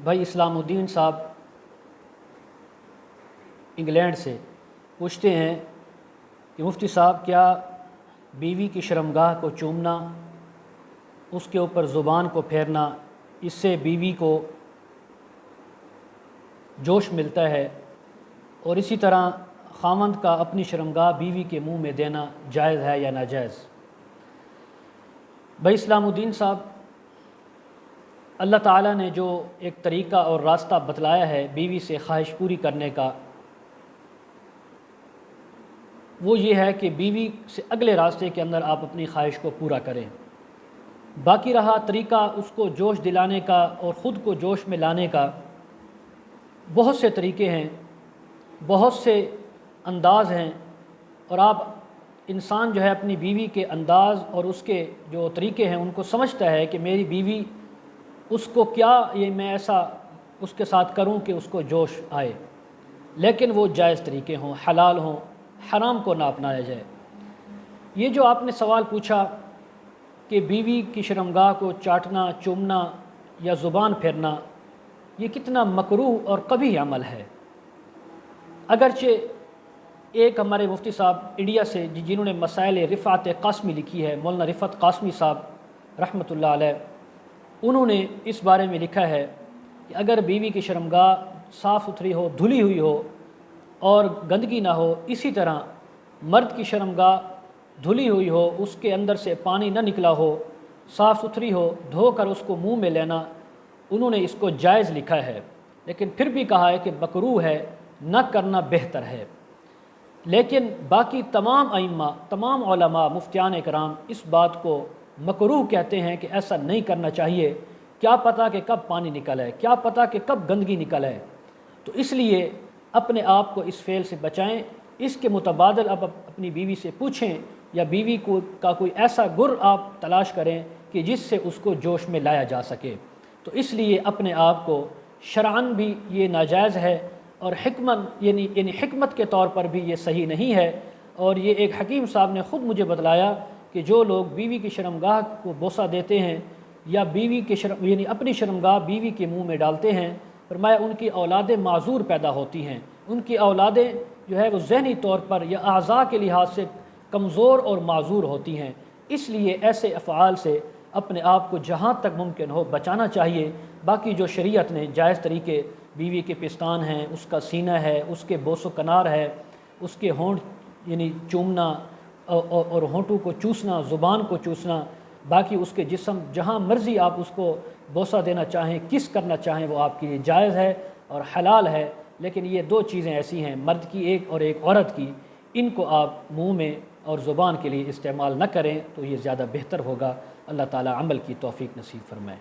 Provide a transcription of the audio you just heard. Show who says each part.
Speaker 1: بھائی اسلام الدین صاحب انگلینڈ سے پوچھتے ہیں کہ مفتی صاحب کیا بیوی کی شرمگاہ کو چومنا، اس کے اوپر زبان کو پھیرنا، اس سے بیوی کو جوش ملتا ہے، اور اسی طرح خاوند کا اپنی شرمگاہ بیوی کے منہ میں دینا جائز ہے یا ناجائز؟ بھائی اسلام الدین صاحب، اللہ تعالیٰ نے جو ایک طریقہ اور راستہ بتلایا ہے بیوی سے خواہش پوری کرنے کا، وہ یہ ہے کہ بیوی سے اگلے راستے کے اندر آپ اپنی خواہش کو پورا کریں۔ باقی رہا طریقہ اس کو جوش دلانے کا اور خود کو جوش میں لانے کا، بہت سے طریقے ہیں، بہت سے انداز ہیں، اور آپ انسان جو ہے اپنی بیوی کے انداز اور اس کے جو طریقے ہیں ان کو سمجھتا ہے کہ میری بیوی، اس کو کیا یہ میں ایسا اس کے ساتھ کروں کہ اس کو جوش آئے، لیکن وہ جائز طریقے ہوں، حلال ہوں، حرام کو نہ اپنایا جائے۔ یہ جو آپ نے سوال پوچھا کہ بیوی کی شرمگاہ کو چاٹنا، چومنا یا زبان پھیرنا، یہ کتنا مکروہ اور قبیح عمل ہے۔ اگرچہ ایک ہمارے مفتی صاحب انڈیا سے جنہوں نے مسائل رفعت قاسمی لکھی ہے، مولانا رفعت قاسمی صاحب رحمۃ اللہ علیہ، انہوں نے اس بارے میں لکھا ہے کہ اگر بیوی کی شرمگاہ صاف ستھری ہو، دھلی ہوئی ہو اور گندگی نہ ہو، اسی طرح مرد کی شرمگاہ دھلی ہوئی ہو، اس کے اندر سے پانی نہ نکلا ہو، صاف ستھری ہو، دھو کر اس کو منہ میں لینا، انہوں نے اس کو جائز لکھا ہے، لیکن پھر بھی کہا ہے کہ مکروہ ہے، نہ کرنا بہتر ہے۔ لیکن باقی تمام ائمہ، تمام علماء، مفتیان کرام اس بات کو مکروہ کہتے ہیں کہ ایسا نہیں کرنا چاہیے، کیا پتہ کہ کب پانی نکل آئے، کیا پتہ کہ کب گندگی نکل آئے۔ تو اس لیے اپنے آپ کو اس فعل سے بچائیں۔ اس کے متبادل اب اپنی بیوی سے پوچھیں، یا بیوی کا کوئی ایسا گر آپ تلاش کریں کہ جس سے اس کو جوش میں لایا جا سکے۔ تو اس لیے اپنے آپ کو شرعاً بھی یہ ناجائز ہے، اور یعنی حکمت کے طور پر بھی یہ صحیح نہیں ہے۔ اور یہ ایک حکیم صاحب نے خود مجھے بتلایا کہ جو لوگ بیوی کی شرمگاہ کو بوسہ دیتے ہیں یا بیوی کے یعنی اپنی شرمگاہ بیوی کے منہ میں ڈالتے ہیں، فرمایا ان کی اولادیں معذور پیدا ہوتی ہیں، ان کی اولادیں جو ہے وہ ذہنی طور پر یا اعضاء کے لحاظ سے کمزور اور معذور ہوتی ہیں۔ اس لیے ایسے افعال سے اپنے آپ کو جہاں تک ممکن ہو بچانا چاہیے۔ باقی جو شریعت نے جائز طریقے، بیوی کے پستان ہیں، اس کا سینہ ہے، اس کے بوس و کنار ہے، اس کے ہونٹ یعنی چومنا اور ہونٹوں کو چوسنا، زبان کو چوسنا، باقی اس کے جسم جہاں مرضی آپ اس کو بوسہ دینا چاہیں، کس کرنا چاہیں، وہ آپ کے لیے جائز ہے اور حلال ہے۔ لیکن یہ دو چیزیں ایسی ہیں، مرد کی ایک اور ایک عورت کی، ان کو آپ منہ میں اور زبان کے لیے استعمال نہ کریں تو یہ زیادہ بہتر ہوگا۔ اللہ تعالی عمل کی توفیق نصیب فرمائے۔